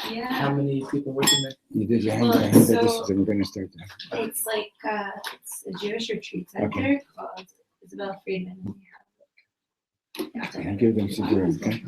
Yeah. How many people working there? You did your hand, Well, hand so- this is, and we're going to start there. It's like it's a Jewish retreat center Okay. called Isabel Friedman. And give them Siddur, okay?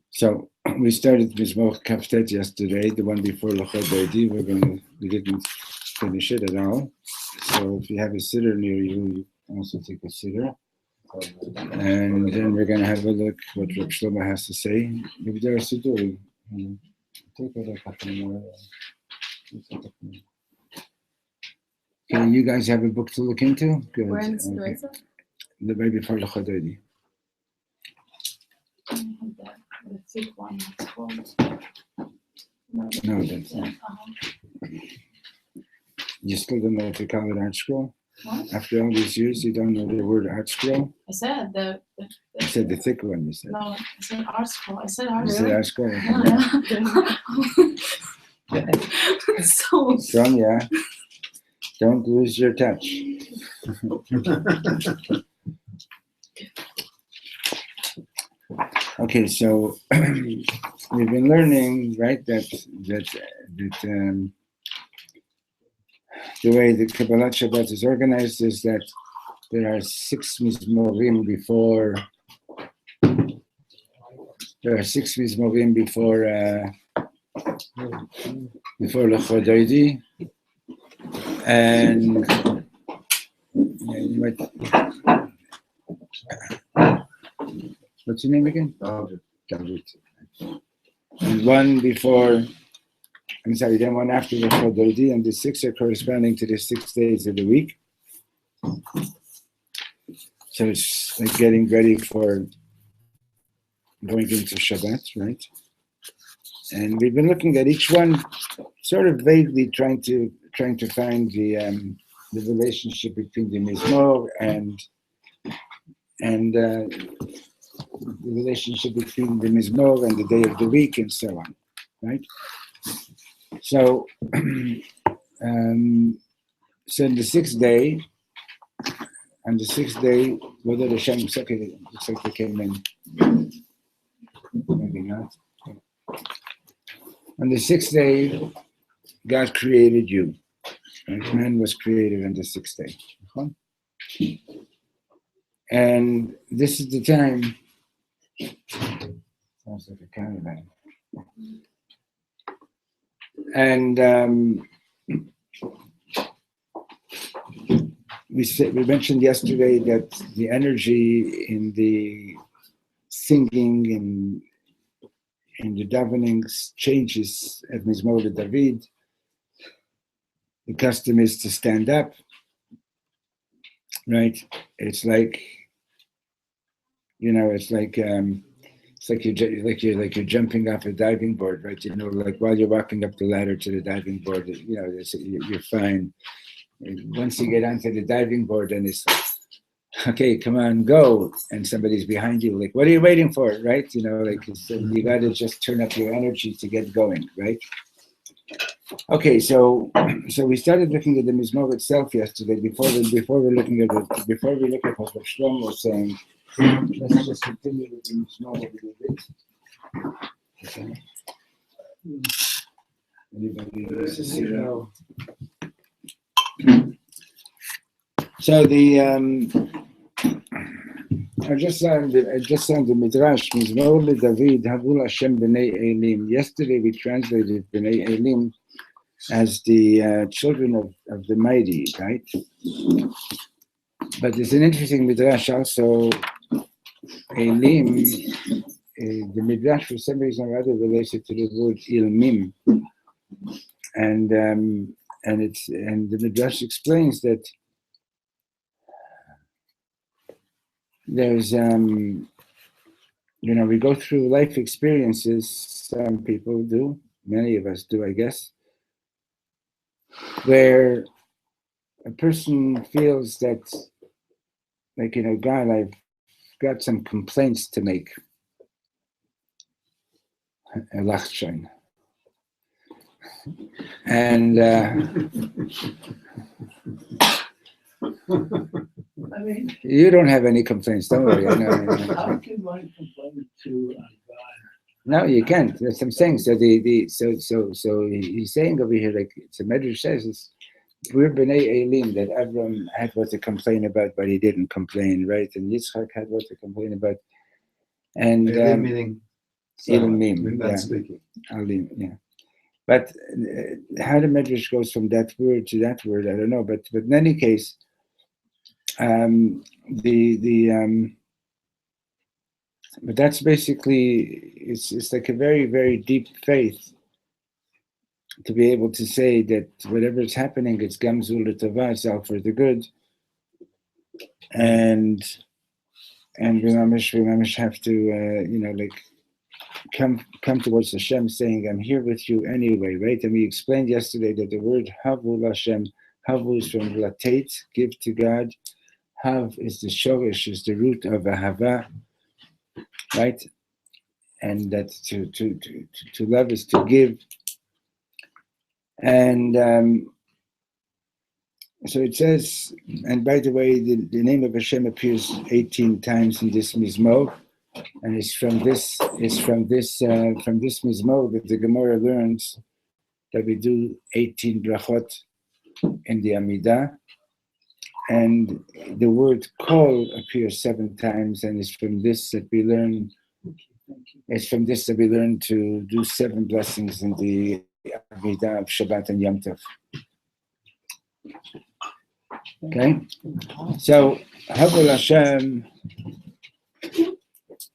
So we started Mizmoch Kaftet yesterday, the one before L'chol B'Edi. We didn't finish it at all. So if you have a sitter near you, you also take a sitter. And then we're going to have a look what Reb Shlomo has to say. Maybe there are siddur. Take a couple more. Okay, you guys have a book to look into? Good. We're in Okay. Siddur. The way before L'chol B'Edi. The thick one. It's called. No, that's not. You still don't know what to call it, art scroll? What? After all these years, you don't know the word art scroll? I said You said the thick one, you said. no. I said art scroll. I said art You said scroll. art scroll. Yeah. So. Sonia, don't lose your touch. Okay, so we've been learning, right, that the way the Kabbalat Shabbat is organized is that there are 6 mizmorim before. There are 6 mizmorim before L'chol B'Edi, and you might. What's your name again? David. And one before. I'm sorry, then one after L'chol B'Edi, and the 6 are corresponding to the 6 days of the week. So it's like getting ready for going into Shabbat, right? And we've been looking at each one, sort of vaguely trying to find the relationship between the Mizmor and the relationship between the Mizmor and the day of the week and so on, right? So, so on the 6th day, whether the Hashem, okay, looks like they came in. Maybe not. On the 6th day, God created you. Right? Man was created on the 6th day. And this is the time. Sounds like a caravan. And we mentioned yesterday that the energy in the singing and in the davenings changes at Mizmor David. The custom is to stand up, right? It's like It's like you're jumping off a diving board, right? Like while you're walking up the ladder to the diving board, you're fine. And once you get onto the diving board, then it's like, okay, come on, go. And somebody's behind you, like, what are you waiting for, right? You got to just turn up your energy to get going, right? Okay, so we started looking at the Mizmor itself yesterday. Before we look at what Shlomo was saying, let's just continue with the Mizmor a little bit. Okay. Anybody wants to see that? So I just saw in the Midrash, Mizmor LeDavid, Havul Hashem B'nei Elim. Yesterday we translated B'nei Elim as the children of the mighty, right? But there's an interesting Midrash also. Elim, the Midrash for some reason or other relates it to the word Ilmim. And the Midrash explains that there's we go through life experiences, some people do, many of us do, I guess, where a person feels that, like, God, I've got some complaints to make. And I mean, you don't have any complaints, don't worry. how can one complain to God? No, you can't. That's what I'm saying. So he's saying over here, like the Medrash says, we're B'nai Elim, that Avram had what to complain about, but he didn't complain, right? And Yitzchak had what to complain about. And Elim meaning Ilmim, not yeah. speaking. Alim, yeah. But how the Medrash goes from that word to that word, I don't know. But in any case, but that's basically, it's like a very, very deep faith to be able to say that whatever is happening, it's gamzul l'tova, it's all for the good, and we mamish have to like come towards Hashem, saying, I'm here with you anyway, right? And we explained yesterday that the word havu Hashem, havu is from latate, give to God. Hav is the shorish, is the root of ahava, right? And that to love is to give. And so it says, and by the way, the name of Hashem appears 18 times in this Mizmor, and it's from this Mizmor that the Gemara learns that we do 18 brachot in the Amidah, and the word kol appears 7 times, and it's from this that we learn. It's from this that we learn to do 7 blessings in the Amidah of Shabbat and Yom Tov. Okay, so Havul Hashem.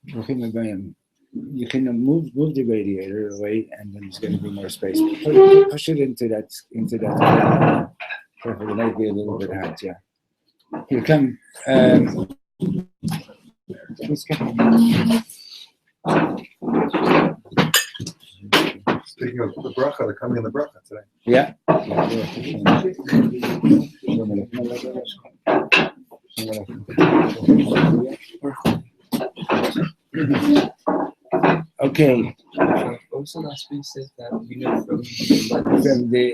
You can move the radiator away, and then there's going to be more space. Push it into that. Perfect. It might be a little bit hot. Yeah. Here, come. Please come. Speaking of the bracha, they're coming in the bracha today. Yeah. Okay. What was the last piece that we know from the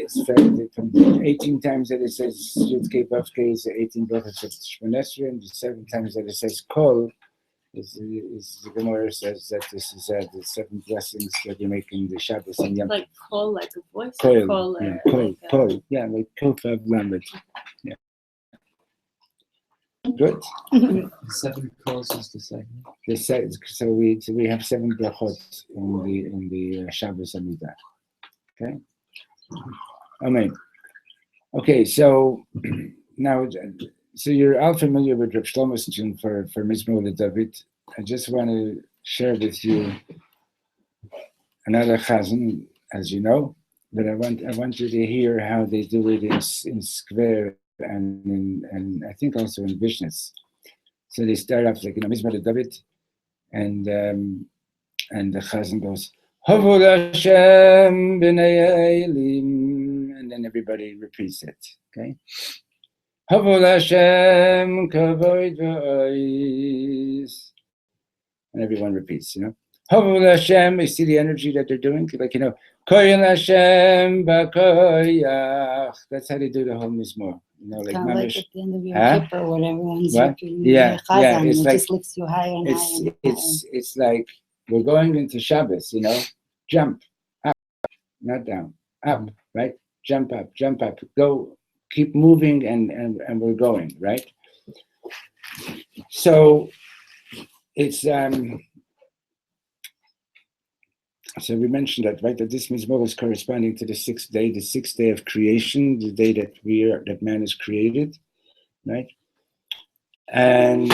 18 times that it says Yud-Kei Vav-Kei is the 18 brachos of Shemona Esrei, and the 7 times that it says Kol is the Gemara says that this is the 7 blessings that you make in the Shabbos and Yom Tov. Like call, like a voice. Kol, Call, yeah, like Kol, yeah, like Kol Vav Lamed. Yeah. Good. 7 calls is the second. So we have 7 brachot in the Shabbos Amidah. Okay. Amen. Okay, so now, so you're all familiar with Reb Shlomo's tune for Mizmor LeDavid. I just want to share with you another chazan, as you know, but I want you to hear how they do it in Square and I think also in Vishnitz. So they start off like, Mizmor LeDavid, And the Chazan goes, Havul Hashem b'nei Elim, and then everybody repeats it. Okay. Havul Hashem kavod v'ois, and everyone repeats. Havul Hashem. You see the energy that they're doing, like Koyel Hashem b'koyach. That's how they do the whole mizmor. Like kind of like mamish. at the end of your Huh? Kippur, when everyone's What? repeating Yeah, the Chazan, yeah, it's it like- just lifts you higher and higher. It's like we're going into Shabbos, jump up, not down, up, right? Jump up, go, keep moving, and we're going, right? So it's so we mentioned that, right? That this mizmor is corresponding to the sixth day of creation, the day that man is created, right? And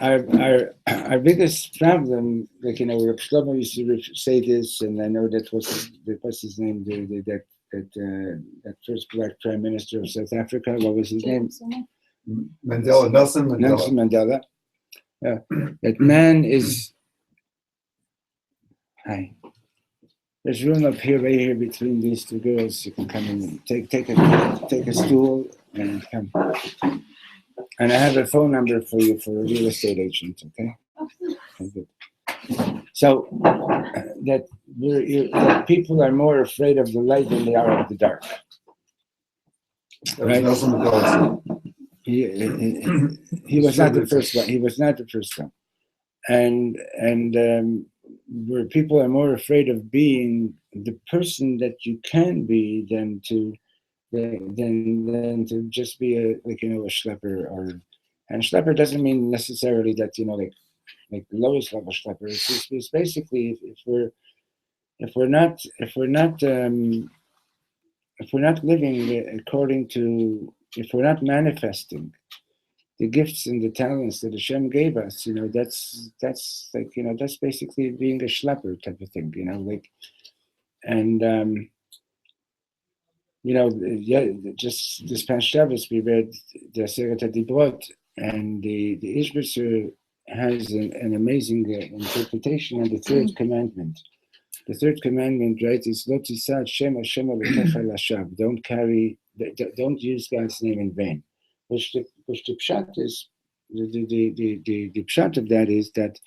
our biggest problem, like Shlomo used to say this, and I know that what's his name, that first black prime minister of South Africa. What was his name? Nelson Mandela. Nelson Mandela. Yeah, that man is. Hi. There's room up here, right here, between these two girls. You can come and take a stool and come. And I have a phone number for you for a real estate agent, okay? Okay. So that people are more afraid of the light than they are of the dark. That was Nelson Mandela. He was not the first one. He was not the first one. And where people are more afraid of being the person that you can be than to just be a schlepper. And schlepper doesn't mean necessarily that like the lowest level schlepper. It's basically if we're not living according to, if we're not manifesting the gifts and the talents that Hashem gave us, that's like that's basically being a schlepper type of thing, and just this past Shabbos we read the Aseret HaDibrot, and the Ishbitzer has an amazing interpretation on the third commandment. The third commandment, right, is Lo Tisa Shem Hashem Elokecha Lashav. Don't use God's name in vain. Which the pshat is, the pshat of that is that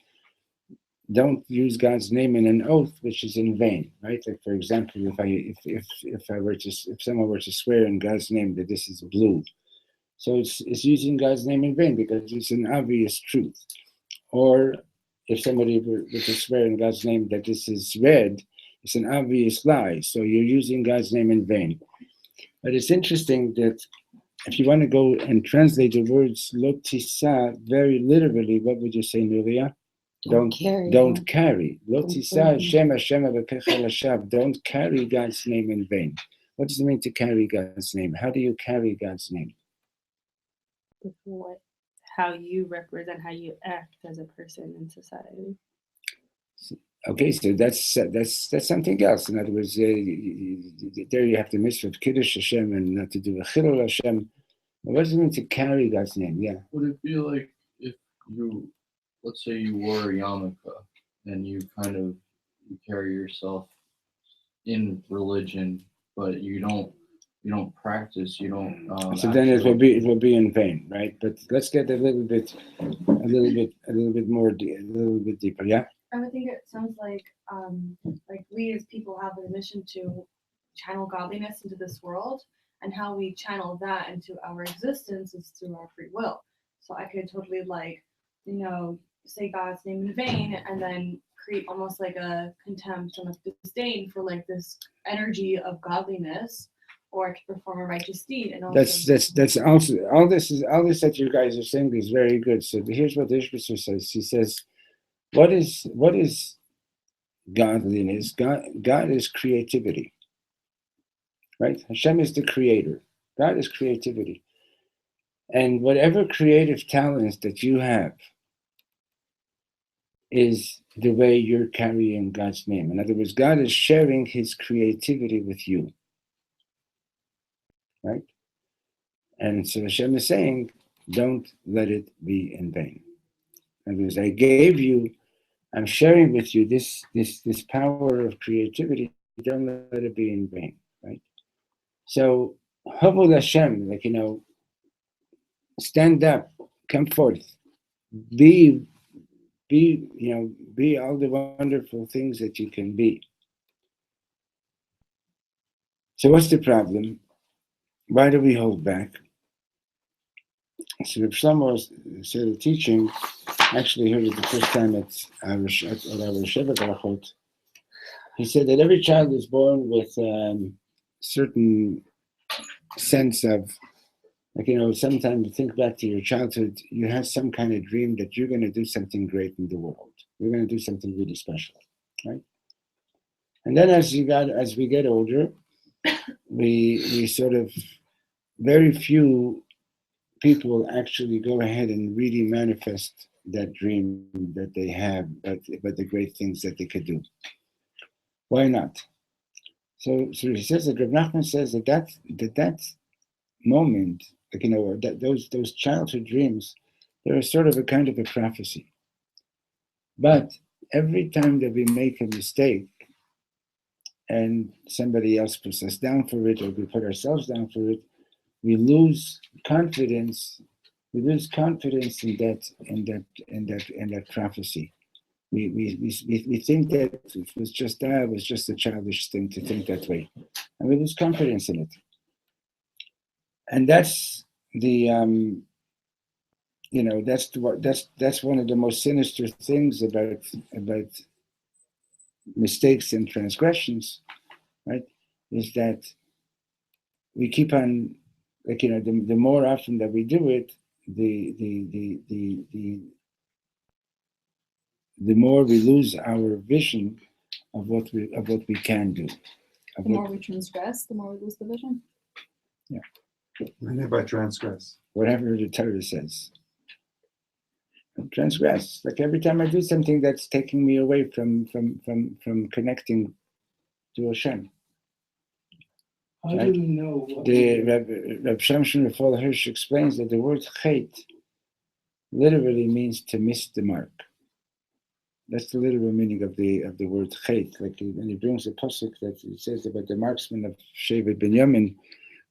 don't use God's name in an oath which is in vain, right? Like for example, if someone were to swear in God's name that this is blue, so it's using God's name in vain because it's an obvious truth. Or if somebody were to swear in God's name that this is red, it's an obvious lie. So you're using God's name in vain. But it's interesting that if you want to go and translate the words Lo Tisa very literally, what would you say, Nuria? Don't carry. Lo Tisa Hashem Hashem Elokecha Lashav. Don't carry God's name in vain. What does it mean to carry God's name? How do you carry God's name? How you represent, how you act as a person in society. Okay, so that's something else. In other words, there you have to mitzvah of Kiddush Hashem and not to do a Chilul Hashem. What does it mean to carry God's name? Yeah. Would it be like if you, let's say you wore a yarmulke and you carry yourself in religion, but you don't practice, you don't. So then it will be in vain, right? But let's get a little bit deeper. Yeah. I would think it sounds like we as people have a mission to channel godliness into this world, and how we channel that into our existence is through our free will. So I could totally say God's name in vain and then create almost like a contempt and a disdain for like this energy of godliness, or I could perform a righteous deed. And also that's also all this that you guys are saying is very good. So here's what the Ishbitzer says. He says, what is godliness? God is creativity. Right? Hashem is the creator. God is creativity. And whatever creative talents that you have is the way you're carrying God's name. In other words, God is sharing his creativity with you. Right? And so Hashem is saying, don't let it be in vain. In other words, I gave you, I'm sharing with you this power of creativity. Don't let it be in vain, right? So, Havul Hashem, like, stand up, come forth, be, be all the wonderful things that you can be. So what's the problem? Why do we hold back? So if Shlomo said a teaching, actually heard it the first time at our Shabbat Barachot. He said that every child is born with certain sense of, like, sometimes you think back to your childhood, you have some kind of dream that you're going to do something great in the world. You're going to do something really special, right? And then as we get older, we sort of, very few people actually go ahead and really manifest that dream that they have, but the great things that they could do. Why not? So he says that Rav Nachman says that moment, like, that those childhood dreams, they're sort of a kind of a prophecy. But every time that we make a mistake and somebody else puts us down for it, or we put ourselves down for it, we lose confidence. We lose confidence in that prophecy. We think that it was just a childish thing to think that way, and we lose confidence in it. And that's the that's one of the most sinister things about mistakes and transgressions, right? Is that we keep on, like, the more often that we do it, the more we lose our vision of what we can do. The more we transgress, the more we lose the vision. Yeah. What do you mean by transgress? Whatever the Torah says. Transgress. Like, every time I do something that's taking me away from connecting to Hashem. How Right? do we know what The Reb Shamshon Raphael Hirsch explains that the word chet literally means to miss the mark. That's the literal meaning of the word chet. Like, when he brings a pasuk that it says about the marksman of Shevet Binyamin,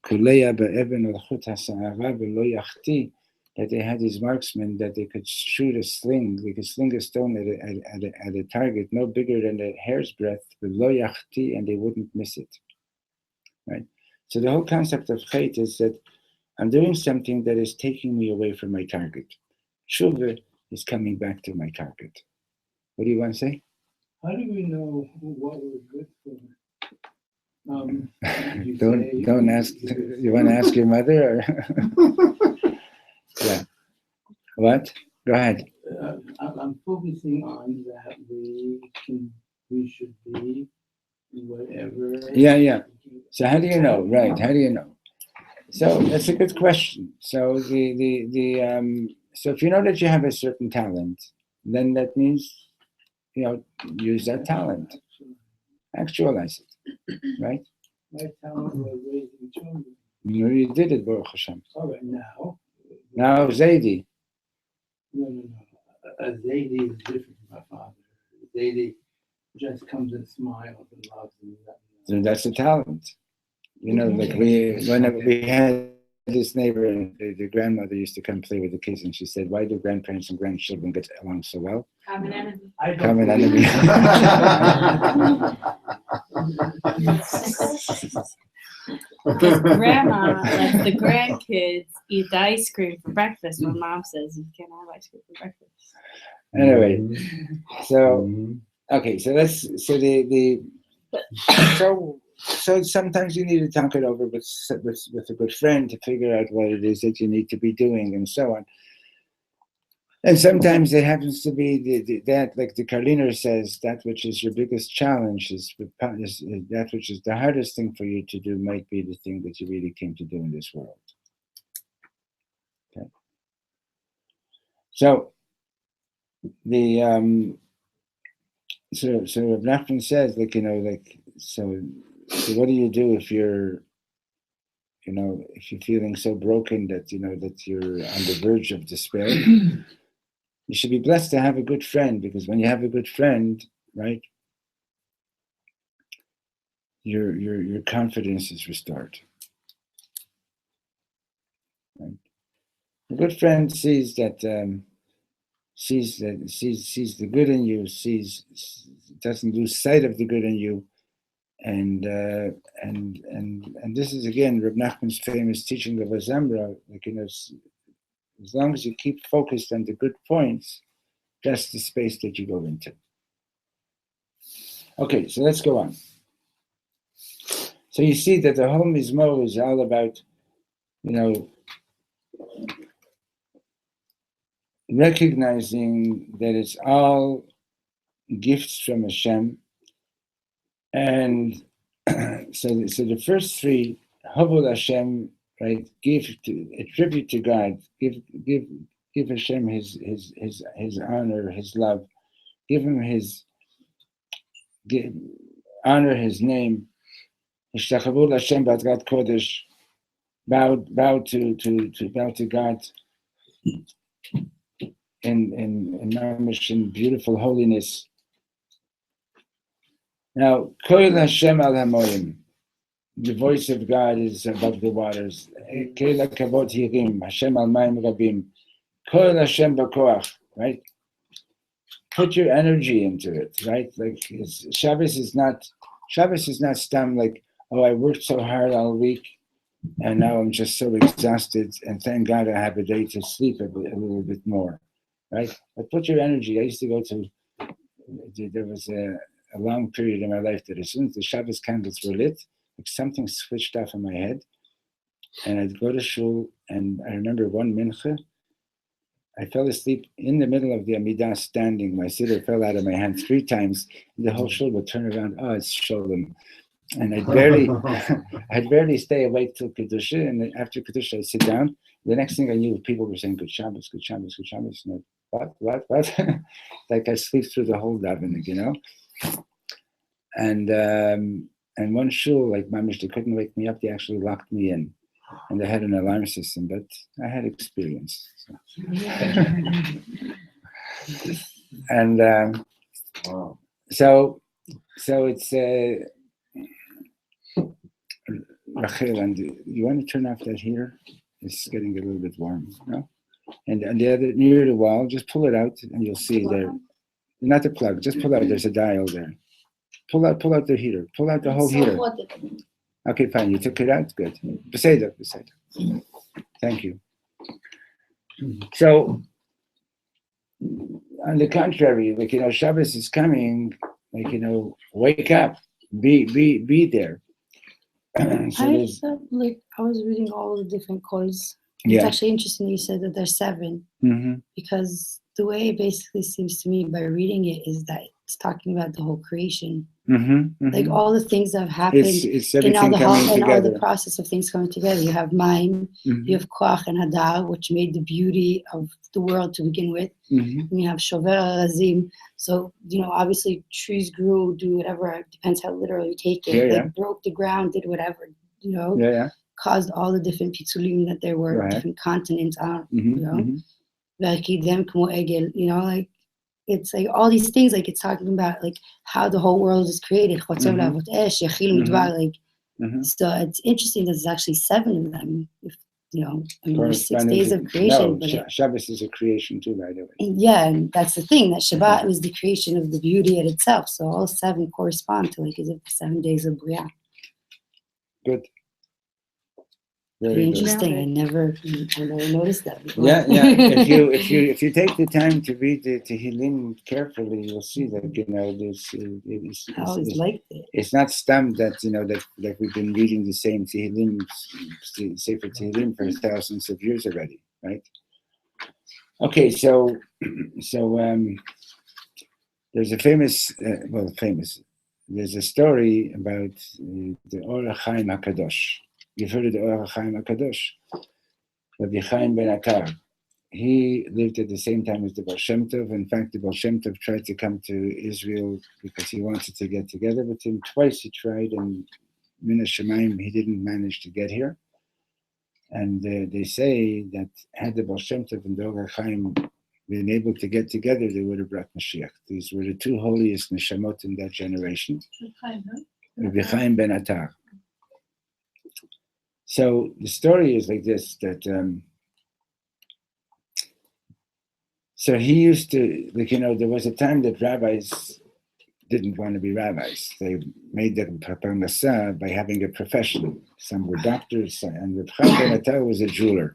Kuleya be'even al chut ha'sa'ara ve'lo yachti, that they had these marksmen that they could shoot a sling, they could sling a stone at a target no bigger than a hair's breadth, ve'lo yachti, and they wouldn't miss it. Right? So the whole concept of chet is that I'm doing something that is taking me away from my target. Tshuva is coming back to my target. What do you want to say? How do we know what we're good for? Don't ask. You want to ask your mother? Or yeah. What? Go ahead. I'm focusing on that we should be whatever. Yeah. So how do you know? Right? How do you know? So that's a good question. So so if you know that you have a certain talent, then that means, use that talent, actualize it, right? My talent was raising children. You did it, Baruch Hashem. All right, now. Now Zaidi. No. A Zaidi is different from my father. Zaidi just comes and smiles and loves and So that's a talent. Like when we had this neighbor, the grandmother used to come play with the kids, and she said, "Why do grandparents and grandchildren get along so well?" Common enemy. Common enemy. Because grandma lets the grandkids eat the ice cream for breakfast when mom says you can't have ice cream for breakfast. Anyway, so okay, so sometimes you need to talk it over with a good friend to figure out what it is that you need to be doing and so on. And sometimes it happens to be that, like the Karliner says, that which is your biggest challenge is that which is the hardest thing for you to do might be the thing that you really came to do in this world. Okay. So so Rav Nachman says, so what do you do if you're feeling so broken that that you're on the verge of despair? You should be blessed to have a good friend, because when you have a good friend, right, your confidence is restored. Right? A good friend sees that sees the good in you, doesn't lose sight of the good in you, and this is again Reb Nachman's famous teaching of Azamra. Like, as long as you keep focused on the good points, that's the space that you go into. Okay, so let's go on. So you see that the whole Mizmor is all about, recognizing that it's all gifts from Hashem. And so the first three, Havul Hashem, right? Attribute to God, give Hashem his honor, his love, give him honor his name. Hishtachavul Hashem B'Adgat Kodesh, bow to God in beautiful holiness. Now, Koil Hashem al Hamoim, the voice of God is above the waters. Keila Kavot Hirim, Hashem al Maim Rabim, Koil Hashem B'Koach, right? Put your energy into it, right? Like Shabbos is not stam like, oh, I worked so hard all week and now I'm just so exhausted, and thank God I have a day to sleep a little bit more, right? But put your energy. I used to go to, there was a long period in my life that as soon as the Shabbos candles were lit, like something switched off in my head, and I'd go to shul, and I remember one mincha, I fell asleep in the middle of the Amidah standing. My siddur fell out of my hand 3 times. The whole shul would turn around, oh, it's Sholem. And I'd barely stay awake till Kedusha, and after Kedusha I'd sit down. The next thing I knew, people were saying, good Shabbos, good Shabbos, good Shabbos. And what? Like I sleep through the whole davening, And one shul, like Mamish, they couldn't wake me up. They actually locked me in, and they had an alarm system. But I had experience. And so it's Rachel, and you want to turn off that heater? It's getting a little bit warm, no? And the other near the wall, just pull it out, and you'll see there. Not the plug, just pull out. There's a dial there. Pull out the heater. Pull out the whole heater. Okay, fine. You took it out. Good. Beseder. Thank you. So, on the contrary, like Shabbos is coming. Like wake up, be there. So I was reading all the different codes. It's actually interesting you said that there's 7, because the way it basically seems to me by reading it is that it's talking about the whole creation, like all the things that have happened, it's and all together. the process of things coming together. You have Maim, you have Koach and Hadar, which made the beauty of the world to begin with. And you have Shover Razim. So obviously trees grew, do whatever. It depends how literally you take it. Broke the ground, did whatever. Caused all the different pitzulim that there were, different continents on. Like it's like all these things, like it's talking about like how the whole world is created. So it's interesting that there's actually 7 of them. If there's 6 days of creation. No, Shabbos is a creation too, by the way. And that's the thing, that Shabbat was the creation of the beauty in itself. So all 7 correspond to like as if the 7 days of Bria. Good. Very interesting. I never noticed that before. Yeah. If you take the time to read the Tehillim carefully, you'll see that I always liked it. It's not stamp that that we've been reading the same Tehillim, Sefer Tehillim for thousands of years already, right? Okay, so there's a famous. There's a story about the Or Chaim HaKadosh. You've heard of the Or Chaim HaKadosh, Rabbi Chaim ben Akar. He lived at the same time as the Baal Shem Tov. In fact, the Baal Shem Tov tried to come to Israel because he wanted to get together with him. Twice he tried, and Min HaShamayim, he didn't manage to get here. And they say that had the Baal Shem Tov and the Or Chaim been able to get together, they would have brought Mashiach. These were the two holiest neshamot in that generation. Rabbi Chaim ben Attar. So the story is like this, that so he used to, like, there was a time that rabbis didn't want to be rabbis. They made their parnasah by having a profession. Some were doctors, and Rabbi Chaim ben Attar was a jeweler,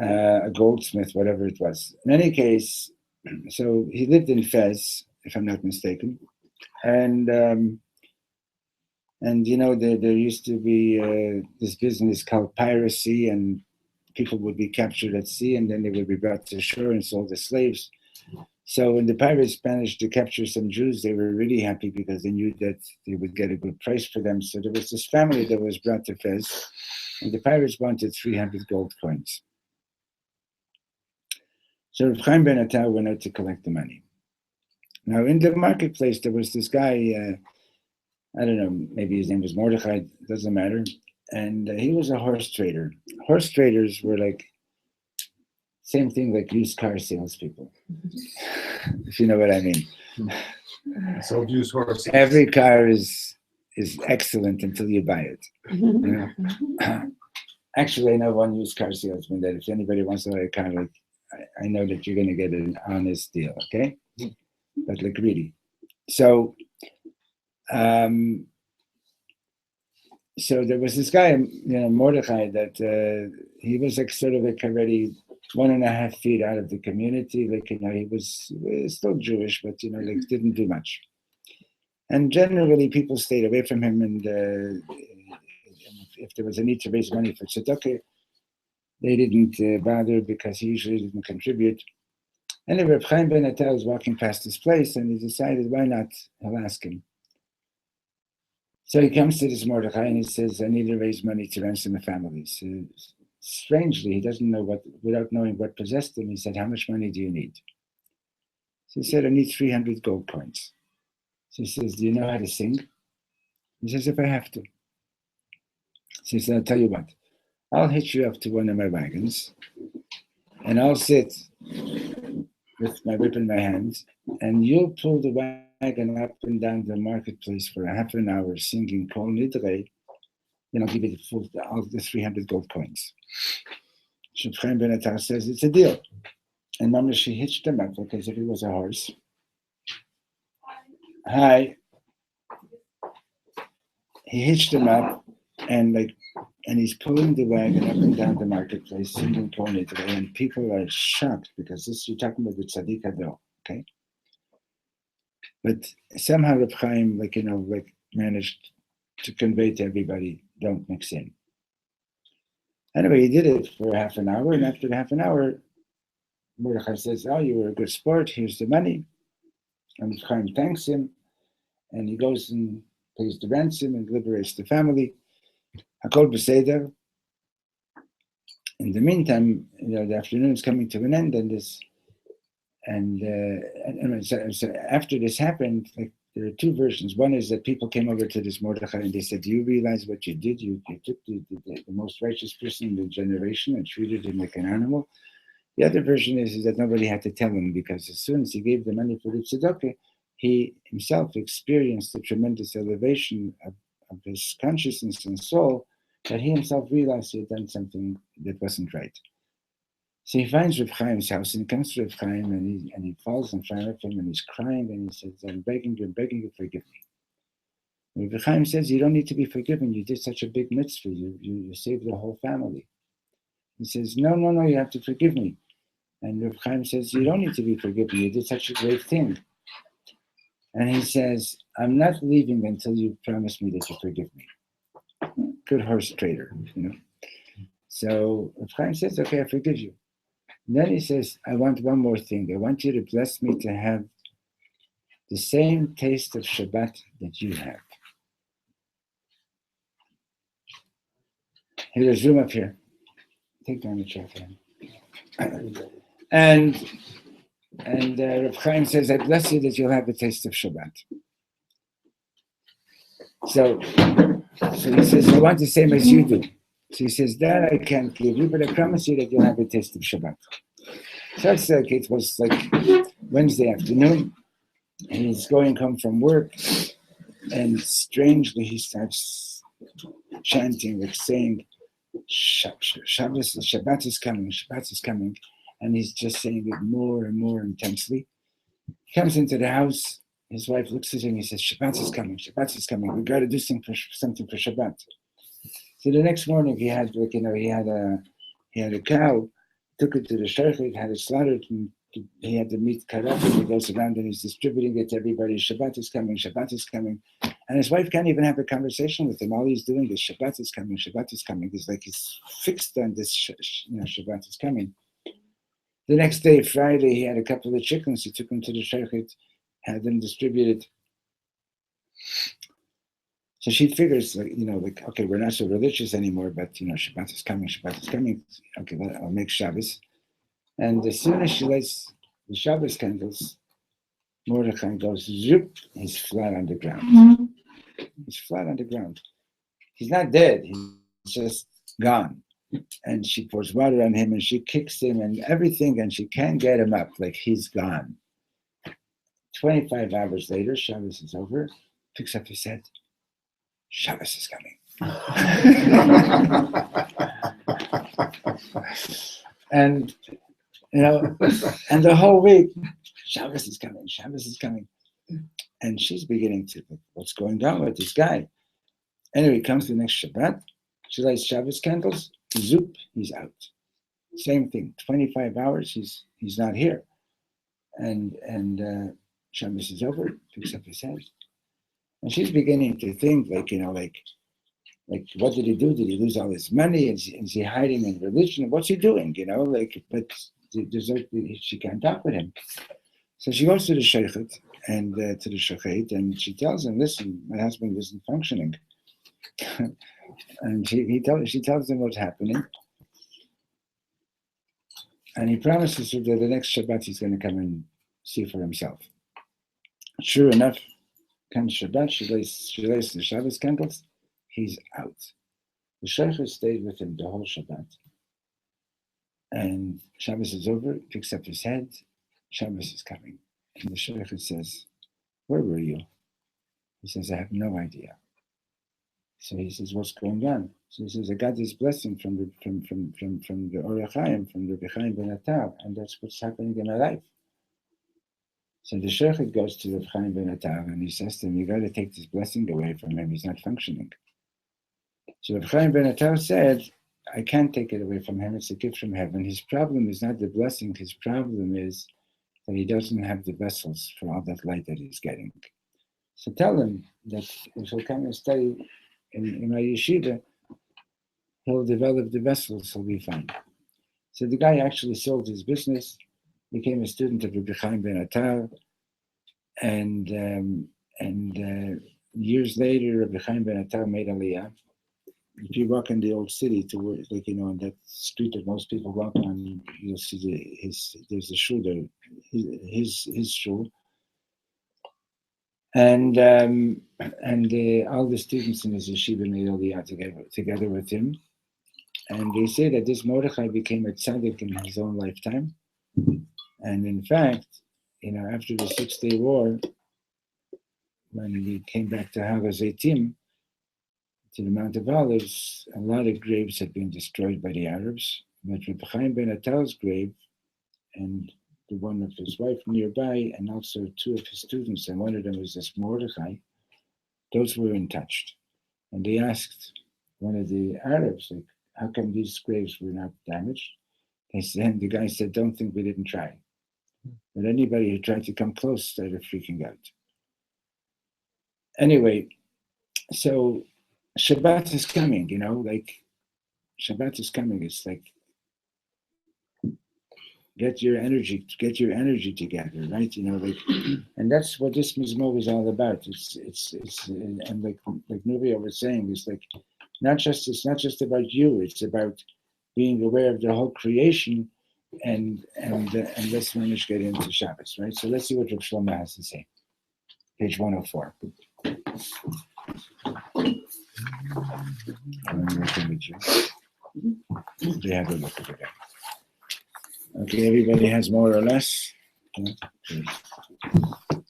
a goldsmith, whatever it was. In any case, so he lived in Fez, if I'm not mistaken, and there used to be this business called piracy, and people would be captured at sea, and then they would be brought to shore and sold as slaves. So when the pirates managed to capture some Jews, they were really happy because they knew that they would get a good price for them. So there was this family that was brought to Fez, and the pirates wanted 300 gold coins. So Reb Chaim ben Attar went out to collect the money. Now in the marketplace, there was this guy, I don't know, maybe his name was Mordechai, doesn't matter. And he was a horse trader. Horse traders were like, same thing like used car salespeople, if you know what I mean. Sold used horses. Every car is excellent until you buy it. Actually, I know one used car salesman that if anybody wants to buy a car, like, I know that you're going to get an honest deal, okay? But like really. So there was this guy, Mordechai, that he was like sort of like already 1.5 feet out of the community. Like, he was still Jewish, but, like didn't do much. And generally people stayed away from him. And if there was a need to raise money for tzedakah, they didn't bother because he usually didn't contribute. And Reb Chaim ben Attar was walking past this place, and he decided, why not? He'll ask him. So he comes to this Mordechai and he says, I need to raise money to ransom the families. So strangely, he doesn't know without knowing what possessed him, he said, how much money do you need? So he said, I need 300 gold coins. So he says, do you know how to sing? He says, if I have to. So he said, I'll tell you what, I'll hitch you up to one of my wagons and I'll sit with my whip in my hands, and you'll pull the wagon up and down the marketplace for half an hour singing Kol Nidre, then I'll give you all the 300 gold coins. Reb Chaim ben Attar says, it's a deal. And Mama, she hitched him up, because if he was a horse. Hi. He hitched him up, and he's pulling the wagon up and down the marketplace, singing Kol Nidre, and people are shocked because you're talking about the Tzaddik Hador, okay? But somehow Reb Chaim, managed to convey to everybody, don't mix in. Anyway, he did it for half an hour, and after half an hour, Mordechai says, oh, you were a good sport, here's the money. And Reb Chaim thanks him, and he goes and pays the ransom and liberates the family. Hakol Beseder. In the meantime, the afternoon is coming to an end, so after this happened, there are two versions. One is that people came over to this Mordechai and they said, do you realize what you did? You took the most righteous person in the generation and treated him like an animal. The other version is that nobody had to tell him, because as soon as he gave the money for the tzedakah, he himself experienced the tremendous elevation of his consciousness and soul, that he himself realized he had done something that wasn't right. So he finds Reb Chaim's house, and he comes to Reb Chaim, and he falls in front of him, and he's crying, and he says, I'm begging you, forgive me. And Reb Chaim says, you don't need to be forgiven. You did such a big mitzvah. You saved the whole family. He says, no, you have to forgive me. And Reb Chaim says, you don't need to be forgiven. You did such a great thing. And he says, I'm not leaving until you promise me that you forgive me. Good horse trader, So Reb Chaim says, okay, I forgive you. And then he says, I want one more thing. I want you to bless me to have the same taste of Shabbat that you have. Hey, there's room up here. Take down the chair for him. And Reb Chaim says, I bless you that you'll have the taste of Shabbat. So he says, I want the same as you do. So he says, that I can't give you, but I promise you that you'll have the taste of Shabbat. So it's like it was like Wednesday afternoon, and he's going home from work, and strangely he starts chanting, like saying, Shabbat is coming, Shabbat is coming. And he's just saying it more and more intensely. He comes into the house, his wife looks at him, he says, Shabbat is coming, Shabbat is coming. We got to do something for Shabbat. So the next morning he had, like, he had a cow, took it to the shochet, had it slaughtered, and he had the meat cut up, and he goes around and he's distributing it to everybody. Shabbat is coming, Shabbat is coming. And his wife can't even have a conversation with him. All he's doing is Shabbat is coming, Shabbat is coming. He's like, he's fixed on this, Shabbat is coming. The next day, Friday, he had a couple of chickens. He took them to the shochet, had them distributed. So she figures, like, okay, we're not so religious anymore, but, Shabbat is coming, Shabbat is coming. Okay, well, I'll make Shabbos. And as soon as she lights the Shabbos candles, Mordechai goes, zoop, he's flat on the ground. He's flat on the ground. He's not dead, he's just gone. And she pours water on him and she kicks him and everything, and she can't get him up, like he's gone. 25 hours later, Shabbos is over, picks up his head. Shabbos is coming. And, and the whole week, Shabbos is coming, Shabbos is coming. And she's beginning to think, what's going on with this guy? Anyway, comes the next Shabbat, she lights Shabbos candles, zoop, he's out. Same thing, 25 hours, he's not here. And Shabbos is over, picks up his head. And she's beginning to think, like, what did he do? Did he lose all his money? Is he hiding in religion? What's he doing? But she can't talk with him. So she goes to the shochet and to the shochet, and she tells him, listen, my husband isn't functioning. And she tells him what's happening. And he promises her that the next Shabbat he's going to come and see for himself. Sure enough, comes Shabbat, she lights the Shabbos candles, he's out. The shochet stayed with him the whole Shabbat. And Shabbos is over, picks up his head, Shabbos is coming. And the shochet says, where were you? He says, I have no idea. So he says, what's going on? So he says, I got this blessing from the Orach Chaim, from the Chaim ben Atar, and that's what's happening in my life. So the shochet goes to the Chaim ben Atar and he says to him, you got to take this blessing away from him, he's not functioning. So the Chaim ben Atar said, I can't take it away from him, it's a gift from heaven. His problem is not the blessing, his problem is that he doesn't have the vessels for all that light that he's getting. So tell him that if he'll come and study in my yeshiva, he'll develop the vessels, he'll be fine. So the guy actually sold his business, became a student of Rabbi Chaim ben Atar, and years later, Rabbi Chaim ben Atar made Aliyah. If you walk in the old city to where, in that street that most people walk on, you'll see there's a shul there, his shul. And all the students in his yeshiva made Aliyah together with him. And they say that this Mordechai became a tzaddik in his own lifetime. And in fact, after the 6-Day War, when he came back to Har HaZeitim, to the Mount of Olives, a lot of graves had been destroyed by the Arabs. But Rabbi Chaim ben Atar's grave, and the one of his wife nearby, and also 2 of his students, and one of them was this Mordechai, those were untouched. And they asked one of the Arabs, like, how come these graves were not damaged? And the guy said, don't think we didn't try. But anybody who tried to come close started freaking out. Anyway, so Shabbat is coming, Shabbat is coming. It's like, get your energy together, right? And that's what this mizmor is all about. It's and like Nuvia was saying, it's not just about you. It's about being aware of the whole creation, and let's manage to get into Shabbos, right? So let's see what Rav Shlomo has to say. Page 104. I'm working with you. They have a look at it. Okay, everybody has more or less. Yeah,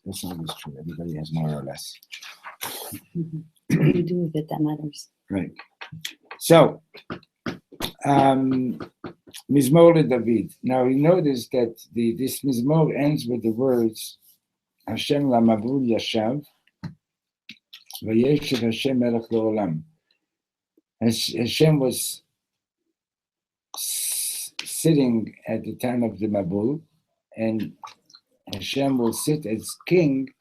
that's always true. Everybody has more or less. What do you do with it that matters? Right. So, Mizmor David. Now we notice that this Mizmor ends with the words Hashem Lamabul Yashav Vayeshev Hashem Melech Leolam. Hashem was sitting at the time of the Mabul, and Hashem will sit as king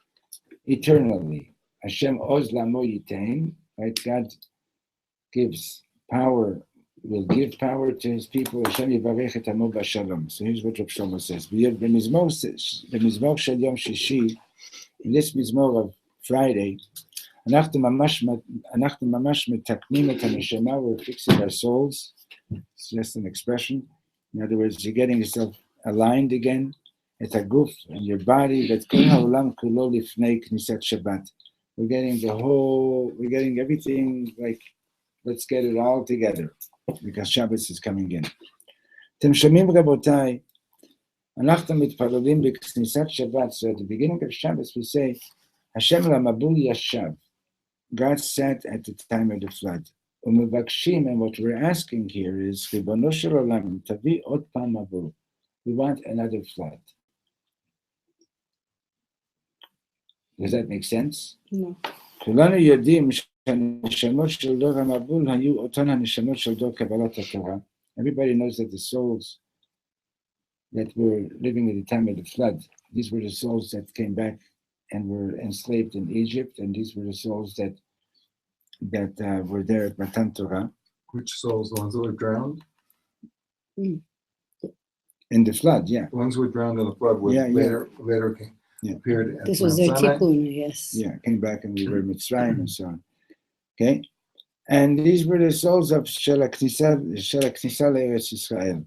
eternally. Hashem Oz Lamo Yitain, right? God gives power, will give power to his people. Hashem Yivarech et Amo B'Shalom. So here's what Rav Shlomo says. The Mizmor Shel Yom Shishi, in this Mizmor of Friday, אנחנו ממש מתקנים את הנשמה, we're fixing our souls. It's just an expression. In other words, you're getting yourself aligned again. את הגוף and your body, that כל העולם כולו לפני כניסת שבת. We're getting everything like, let's get it all together, because Shabbos is coming in. אתם שומעים רבותיי, אנחנו מתפללים בכניסת שבת, so at the beginning of Shabbos we say, Hashem למבול ישב. God sat at the time of the flood. ומבקשים, and what we're asking here is, ריבונו של עולם, תביא עוד פעם מבול. We want another flood. Does that make sense? No. כולנו יודעים שהנשמות של דור המבול היו אותן הנשמות של דור קבלת התורה. Everybody knows that the souls that were living at the time of the flood, these were the souls that came back and were enslaved in Egypt, and these were the souls that were there at Matan Torah. Which souls? The ones that were drowned? In the flood, yeah. The ones who were drowned in the flood were later came, appeared at This was their Mount Sinai. tikkun, yes. Yeah, came back and we were Mitzrayim and so on. Okay? And these were the souls of Shel HaKnisa L'Eretz Yisrael.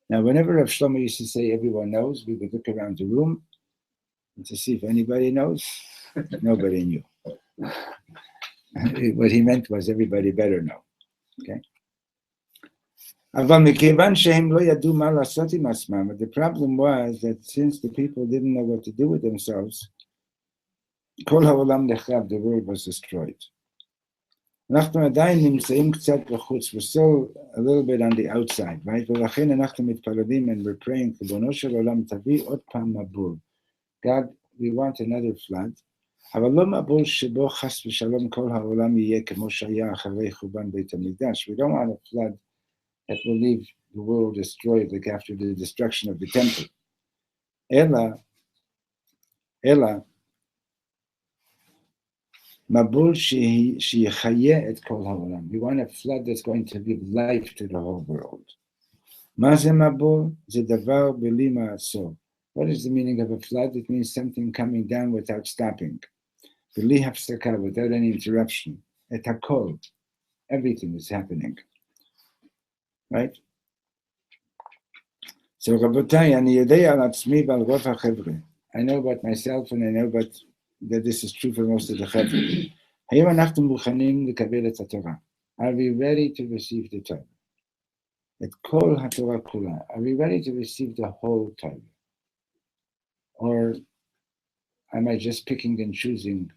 Now, whenever Rav Shlomo used to say everyone knows, we would look around the room to see if anybody knows. Nobody knew. What he meant was everybody better know. Okay? But the problem was that since the people didn't know what to do with themselves, the world was destroyed. We're still a little bit on the outside, right? And we're praying, God, we want another flood. We don't want a flood that will leave the world destroyed like after the destruction of the temple. Ela, Mabul sheyichayeh et kol ha'olam. We want a flood that's going to give life to the whole world. Ma ze Mabul? Ze davar b'li ma'asor. What is the meaning of a flood? It means something coming down without stopping. B'li hafsaka, without any interruption. Et hakol. Everything is happening. Right? So, Rabotai, ani yodei al atzmi v'al rof ha'chevre. I know about myself and I know about that this is true for most of the chevre. Hayom anachnu mukhanim lekabel et haTorah. Are we ready to receive the Torah? Et kol haTorah kula. Are we ready to receive the whole Torah? Or am I just picking and choosing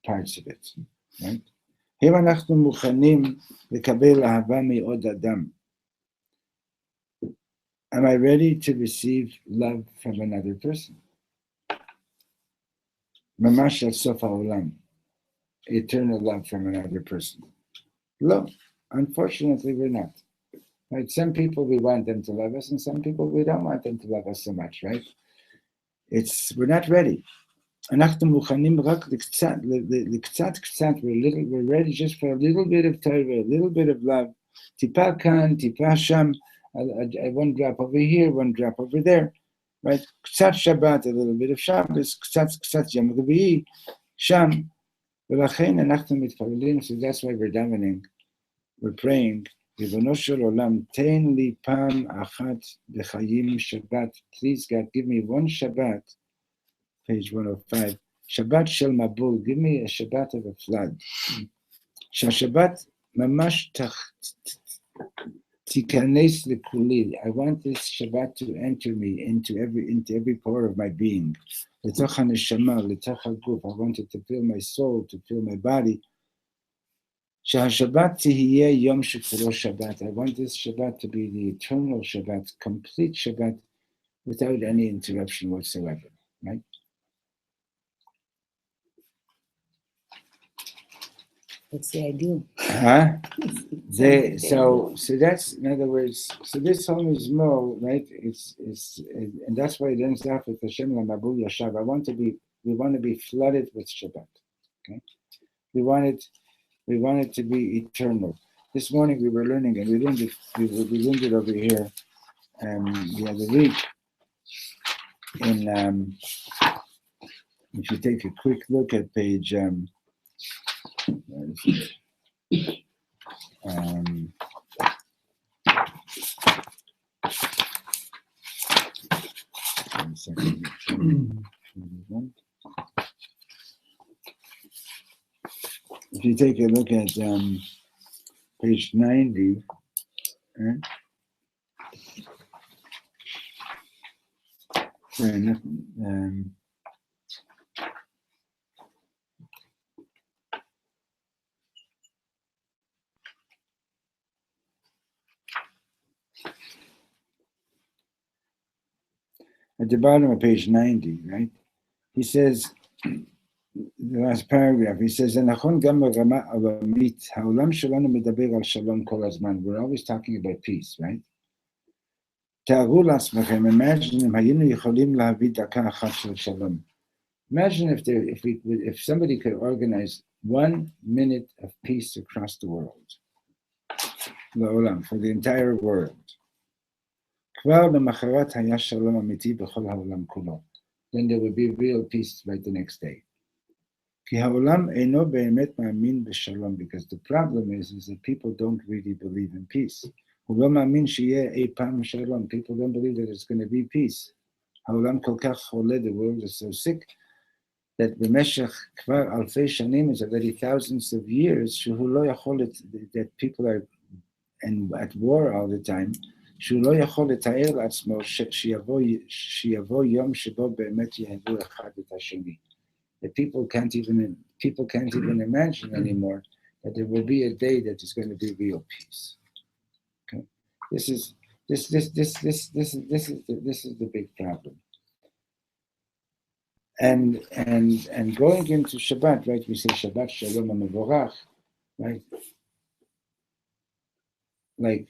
parts of it? Right? Hayom anachnu mukhanim lekabel ahava mi'od adam. Am I ready to receive love from another person? Mamash al sof ha'olam, eternal love from another person. Love, unfortunately, we're not. Right? Some people we want them to love us, and some people we don't want them to love us so much. Right? We're not ready. אנחנו מוכנים רק לקצת, we're ready just for a little bit of Torah, a little bit of love. טיפה כאן, טיפה שם. One drop over here, one drop over there, right? קצת Shabbat, a little bit of Shabbos, קצת Yom Rvi'i, שם. ולכן אנחנו מתפללים, so that's why we're davening, we're praying, ריבונו של עולם, תן לי פעם אחת בחיים שבת. Please God, give me one Shabbat, page 105, Shabbat של מבול, give me a Shabbat of a flood. שהשבת ממש Tikanes lekuli. I want this Shabbat to enter me into every part of my being. L'toch haneshama, l'toch haguf. I want it to fill my soul, to fill my body. Shahashabbat tihiyeh yom shekulo Shabbat. I want this Shabbat to be the eternal Shabbat, complete Shabbat, without any interruption whatsoever. Right? That's the ideal. Huh? So that's, in other words, so this whole is more, right? It's and that's why it ends off with Hashem Lamabu Yashav. We want to be flooded with Shabbat. Okay? We want it to be eternal. This morning we were learning, and we learned it over here the other week. In if you take a quick look at page one second. If you take a look at page 90, at the bottom of page 90, right? He says, the last paragraph, he says, we're always talking about peace, right? Imagine if somebody could organize 1 minute of peace across the world, for the entire world. Then there would be real peace right the next day. Because the problem is that people don't really believe in peace. People don't believe that it's going to be peace. The world is so sick that is already thousands of years that people are at war all the time. That people can't even imagine anymore that there will be a day that is going to be real peace. Okay, this is the big problem. And going into Shabbat, right? We say Shabbat Shalom Mevorach, right? Like,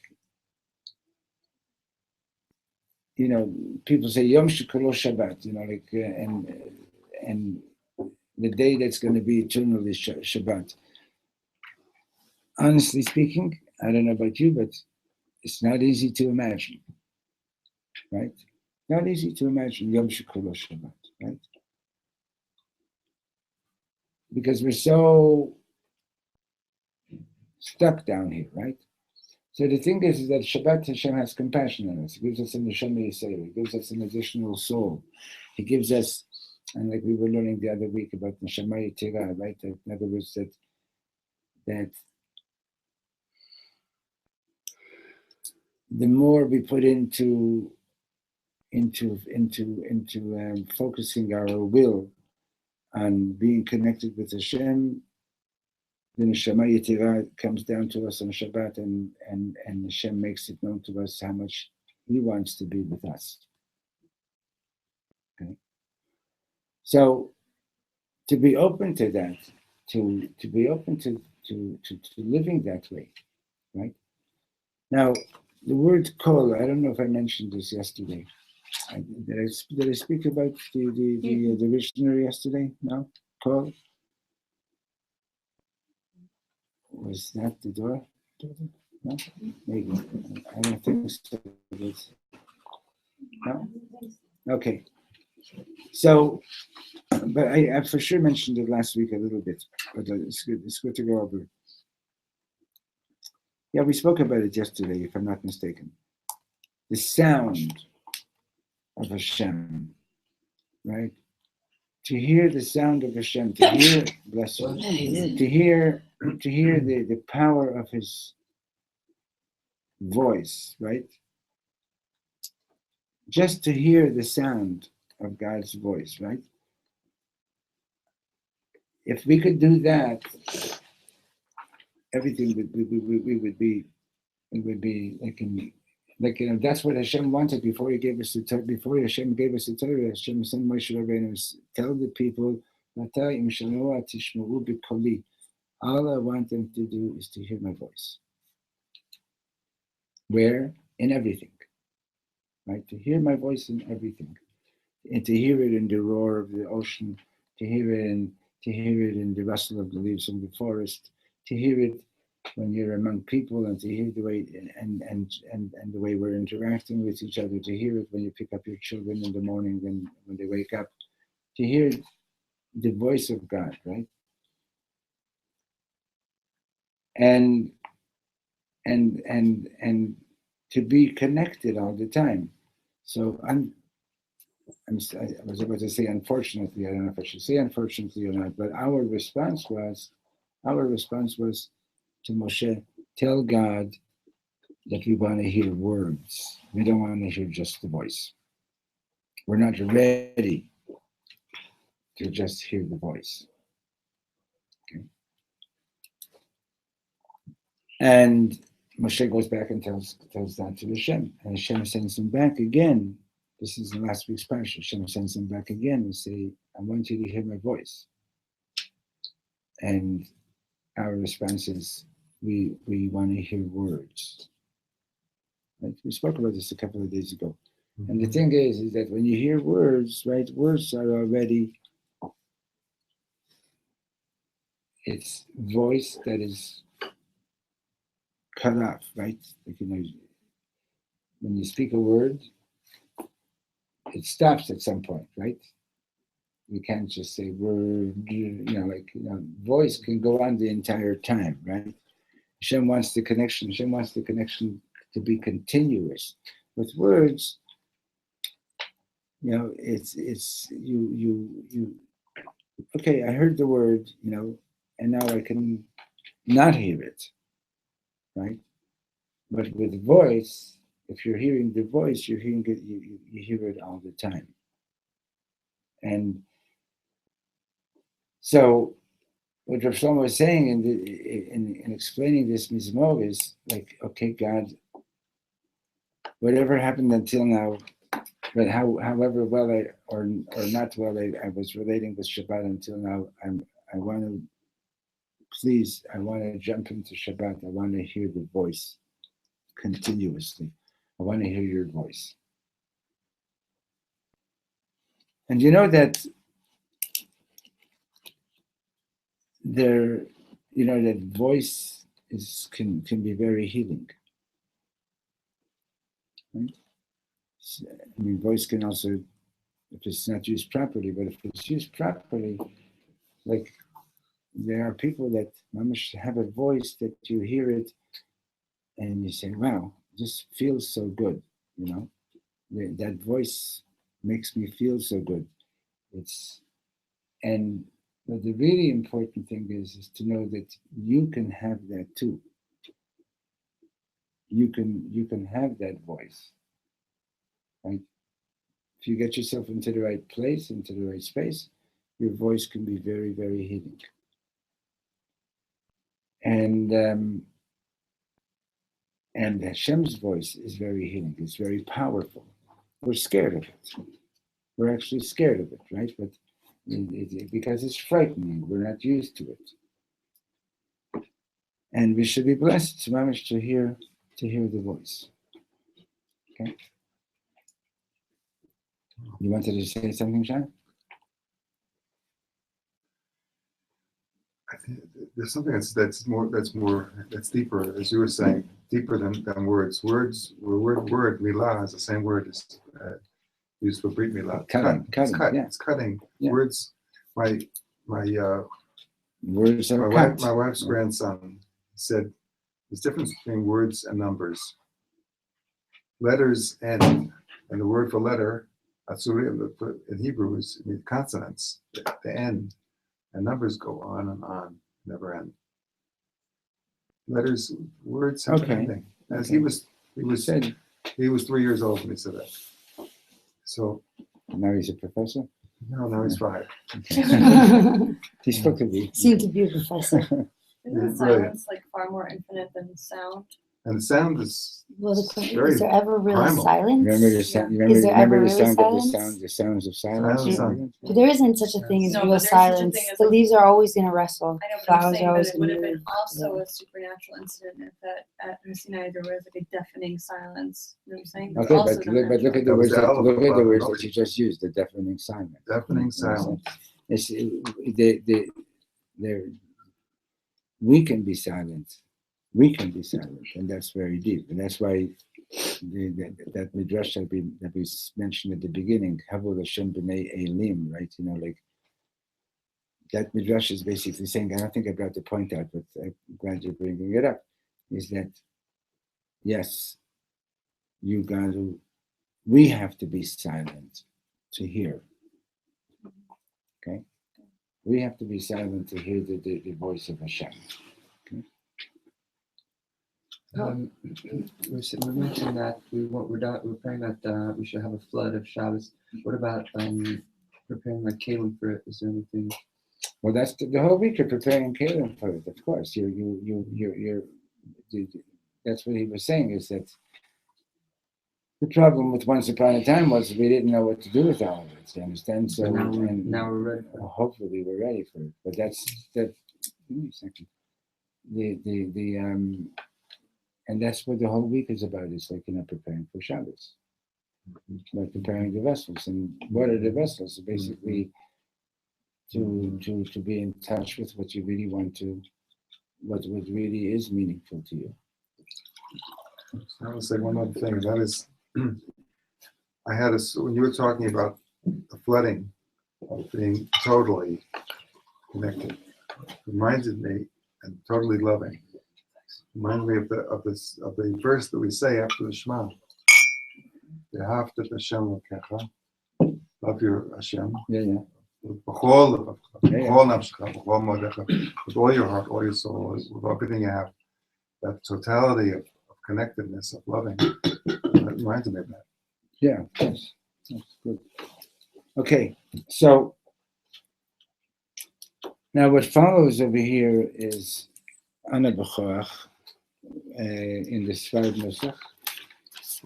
people say Yom Shekulo Shabbat, and the day that's going to be eternal is Shabbat. Honestly speaking, I don't know about you, but it's not easy to imagine, right? Not easy to imagine Yom Shekulo Shabbat, right? Because we're so stuck down here, right? So the thing is that Shabbat Hashem has compassion on us. He gives us an Neshama Yisrael. He gives us an additional soul. He gives us, and like we were learning the other week about Neshama Yitira, right? In other words, that the more we put into focusing our will on being connected with Hashem, the Neshama Yetira comes down to us on Shabbat, and Hashem makes it known to us how much He wants to be with us. Okay, so to be open to that, to be open to living that way, right? Now, the word kol, I don't know if I mentioned this yesterday. Did I speak about the dictionary yesterday? No? Kol? Was that the door? No? Maybe. I don't think so. No? Okay. So, but I for sure mentioned it last week a little bit, but it's good to go over it. Yeah, we spoke about it yesterday, if I'm not mistaken. The sound of Hashem, right? To hear the sound of Hashem, to hear, bless you, to hear the power of His voice, right? Just to hear the sound of God's voice, right? If we could do that, everything would be like that's what Hashem wanted before He gave us the Torah. Before Hashem gave us the Torah, Hashem sent Moshe Rabbeinu, tell the people, all I want them to do is to hear my voice. Where? In everything. Right? To hear my voice in everything. And to hear it in the roar of the ocean, to hear it in the rustle of the leaves in the forest, to hear it when you're among people, and to hear the way and the way we're interacting with each other, to hear it when you pick up your children in the morning when they wake up, to hear the voice of God, right? And to be connected all the time. So I was about to say unfortunately, I don't know if I should say unfortunately or not, but our response was to Moshe, tell God that we want to hear words. We don't want to hear just the voice. We're not ready to just hear the voice. Okay. And Moshe goes back and tells that to Hashem. And Hashem sends him back again. This is in last week's parasha. Hashem sends him back again and say, I want you to hear my voice. And our response is, we want to hear words. Right? We spoke about this a couple of days ago. Mm-hmm. And the thing is that when you hear words, right, words are already, it's voice that is cut off, right? Like, when you speak a word, it stops at some point, right? You can't just say word, voice can go on the entire time, right? Hashem wants the connection to be continuous. With words, it's you okay, I heard the word, and now I can not hear it, right? But with voice, if you're hearing the voice, you're hearing it, you hear it all the time. And so what Rav Shlomo was saying in explaining this mizmor is like, okay, God, whatever happened until now, but however well or not well I was relating with Shabbat until now, I want to jump into Shabbat. I want to hear the voice continuously. I want to hear your voice. And you know that that voice can be very healing. Right? I mean, voice can also, if it's not used properly, but if it's used properly, like there are people that have a voice that you hear it and you say, wow, this feels so good, that voice makes me feel so good. But the really important thing is to know that you can have that too. You can have that voice. Right? If you get yourself into the right place, into the right space, your voice can be very, very healing. And Hashem's voice is very healing. It's very powerful. We're scared of it. We're actually scared of it, right? But because it's frightening, we're not used to it. And we should be blessed to hear the voice. Okay. You wanted to say something, Sean? I think there's something that's deeper, as you were saying, deeper than words. Word milah is the same word as used for brit milah. Cutting. It's cutting. Yeah. Words. My words are cut. My wife's grandson said there's a difference between words and numbers. Letters end, and the word for letter, atzurim, in Hebrew is consonants. They end, and numbers go on, never end. Words have an ending. As he was He was said. he was 3 years old when he said that. So Now he's a professor. now he's 5. He still could be. Seemed to be a professor. Isn't Brilliant. silence like far more infinite than sound? And the sound is Well, the question very is there ever really primal. silence? Remember the sound? Is there ever Remember the really sound of silence? the sounds of silence. Silence, sound. But there isn't such a thing as No, real but there's such a silence. thing as The like- leaves are always going to rustle. I know, but I'm Flowers saying are that always it going would to have move. been also a supernatural incident if at Sinai there was like a deafening silence. You know what I'm saying? That's Okay, also but not look at natural. the That was words the that element look at the of words knowledge. that you just used. The deafening silence. Deafening silence. It's, we can be silent. We can be silent, and that's very deep. And that's why that midrash that we mentioned at the beginning, Havol Hashem b'nei Elim, right? You know, like that midrash is basically saying. I don't think I brought the point out, but I'm glad you're bringing it up. Is that yes, we have to be silent to hear. Okay, we have to be silent to hear the voice of Hashem. We mentioned that we're praying that we should have a flood of Shabbos. What about preparing like kalim for it? Is there anything? Well, that's the whole week you're preparing kalim for it. Of course, that's what he was saying. Is that the problem with once upon a time was we didn't know what to do with all of it. You understand? So But now we're ready for it. Hopefully, we're ready for it. But that's that. Give me a second. And that's what the whole week is about. It's like preparing for Shabbos, like preparing the vessels. And what are the vessels? Basically, to be in touch with what you really want to, what really is meaningful to you. I want to say one other thing, and that is, I had when you were talking about the flooding of being totally connected, reminded me and totally loving. Reminded me of the verse that we say after the Shema. Hashem Lokecha. Love your Hashem. Yeah. With all your heart, all your soul, with everything you have. That totality of connectedness, of loving. That reminds me of that. Yeah, yes. That's good. Okay, so now what follows over here is Ana B'choach in the Sfarad Nusach.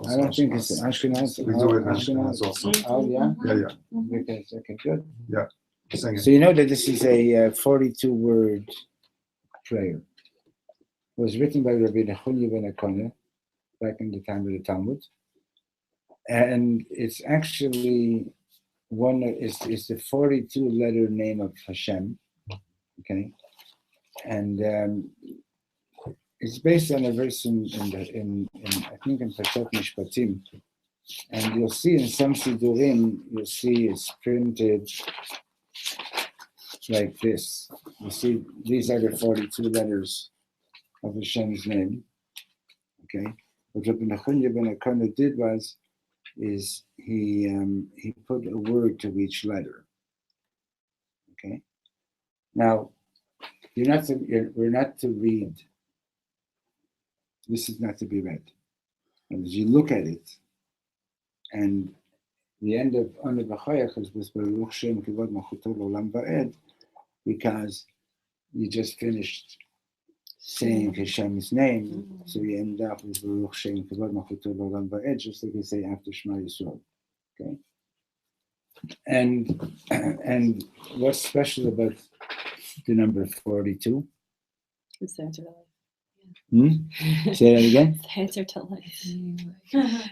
I don't think it's Ashkenaz. We do it in Ashkenaz also. Oh, yeah? Yeah. Because, okay, good. Yeah. Sing it. So you know that this is a 42-word prayer. It was written by Rabbi Nechunya ben Akona back in the time of the Talmud. And it's actually it's the 42-letter name of Hashem. Okay. And it's based on a verse in I think in Pesach Mishpatim, and you'll see in some Sidurim, it's printed like this. You see, these are the 42 letters of Hashem's name. Okay, what Rabbi Nechunya ben Akona did is he put a word to each letter. Okay, now we're not to read. This is not to be read. And as you look at it, and the end of Ana B'choach is with Baruch Shem Kivod Malchuto L'Olam Va'ed, because you just finished saying Hashem's name, so you end up with Baruch Shem Kivod Malchuto L'Olam Va'ed, just like you say after Shema Yisrael. Okay. And what's special about the number 42? It's the answer to life. Say that again. The answer to life. Have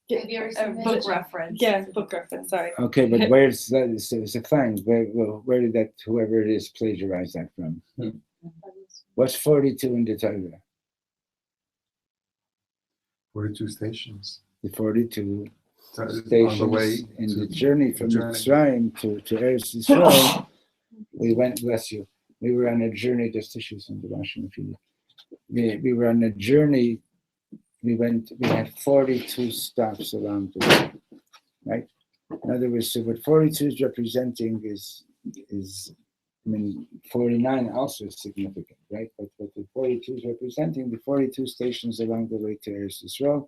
you ever seen a book reference? Yeah, book reference. Sorry. Okay, but where's that? It's a fine. Where did that, whoever it is, plagiarize that from? What's 42 in the Torah? 42 stations. The 42 On stations the way in to the journey from the journey. Mitzrayim to Eretz Yisrael. We went, bless you. We were on a journey. There's tissues in the washing machine. We were on a journey. We had 42 stops around the world, right? In other words, so what 42 is representing is 49 also is significant, right? But the 42 is representing the 42 stations along the way to Eretz Yisrael.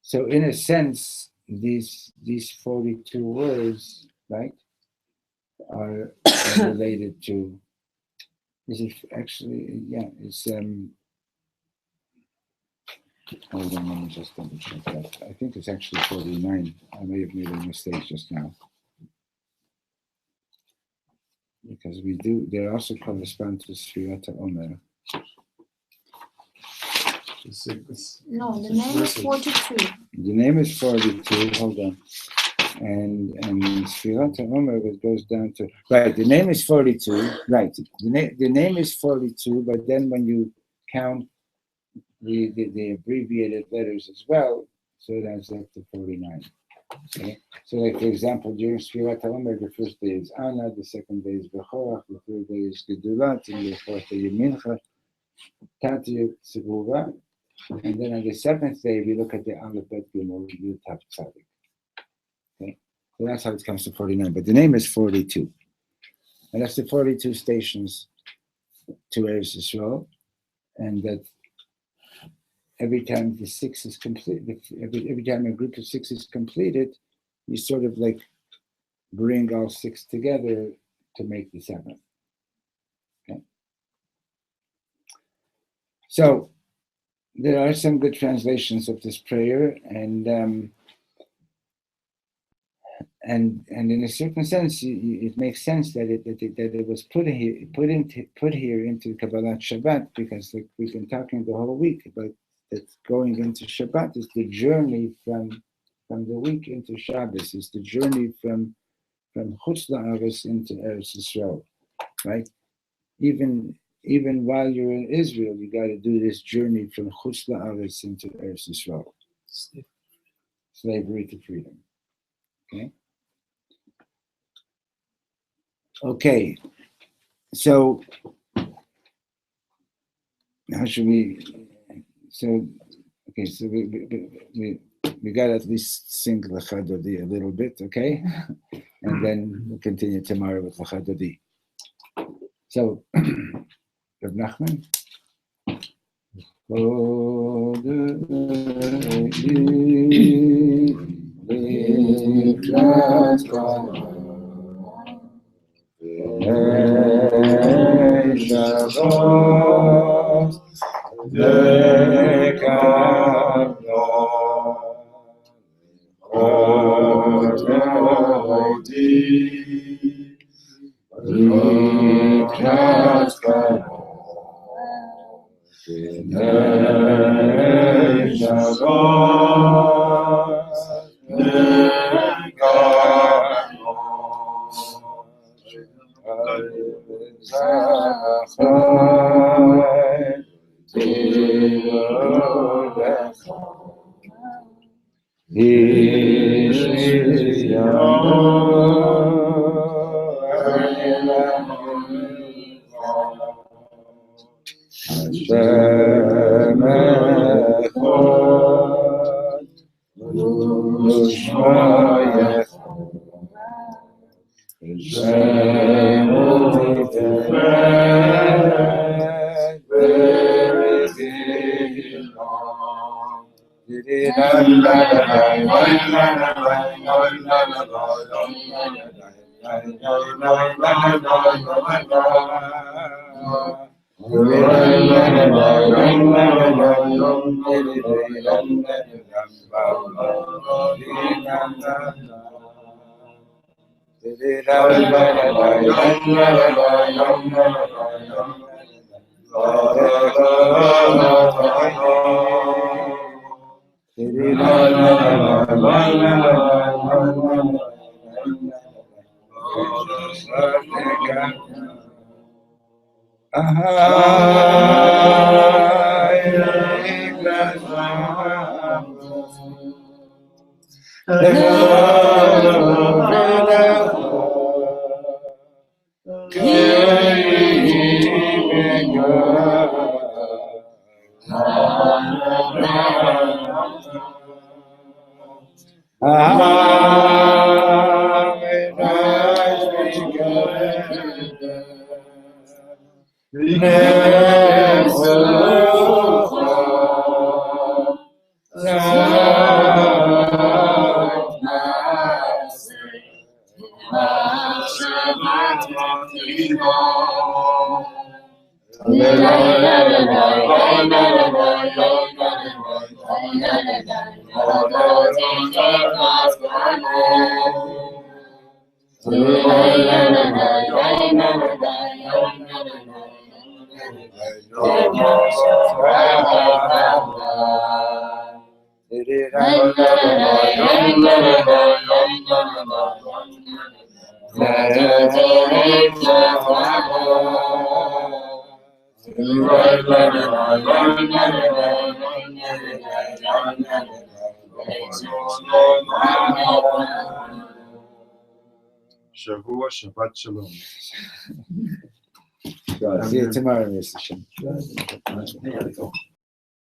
So in a sense, these 42 words, right, are related to. Is it actually? Yeah, it's Hold on, let me just double check that. I think it's actually 49. I may have made a mistake just now. Because they also correspond to Sfirat Omer. No, the name is 42. The name is 42, hold on. And Sfirat Omer, it goes down to, right, the name is 42, right. The name is 42, but then when you count the abbreviated letters as well, so it adds up to 49. Okay, so like for example, during Sfirat Omer, the first day is Ana, the second day is Bechorach, the third day is Gedulat, and the fourth day is Mincha, Tati Tzeruva, and then on the seventh day we look at the Aleph Bet Gimel Yud Tav Tzadik. Okay, so that's how it comes to 49. But the name is 42, and that's the 42 stations to Eretz Yisrael, and that. Every time the 6 is complete, every time a group of 6 is completed, you sort of like bring all 6 together to make the 7th. Okay. So there are some good translations of this prayer, and in a certain sense, it makes sense that it was put here into Kabbalat Shabbat, because like we've been talking the whole week about. That's going into Shabbat is the journey from the week into Shabbos. Is the journey from Chutz La'aretz into Eretz Yisrael, right? Even while you're in Israel, you got to do this journey from Chutz La'aretz into Eretz Yisrael. Slavery to freedom. Okay. Okay. So how should we? So, okay, so we got to at least sing Lecha Dodi a little bit, okay? And then we'll continue tomorrow with Lecha Dodi. So, Rav Nachman. Shavua Shabbat Shalom. See you tomorrow, Mr. Shem.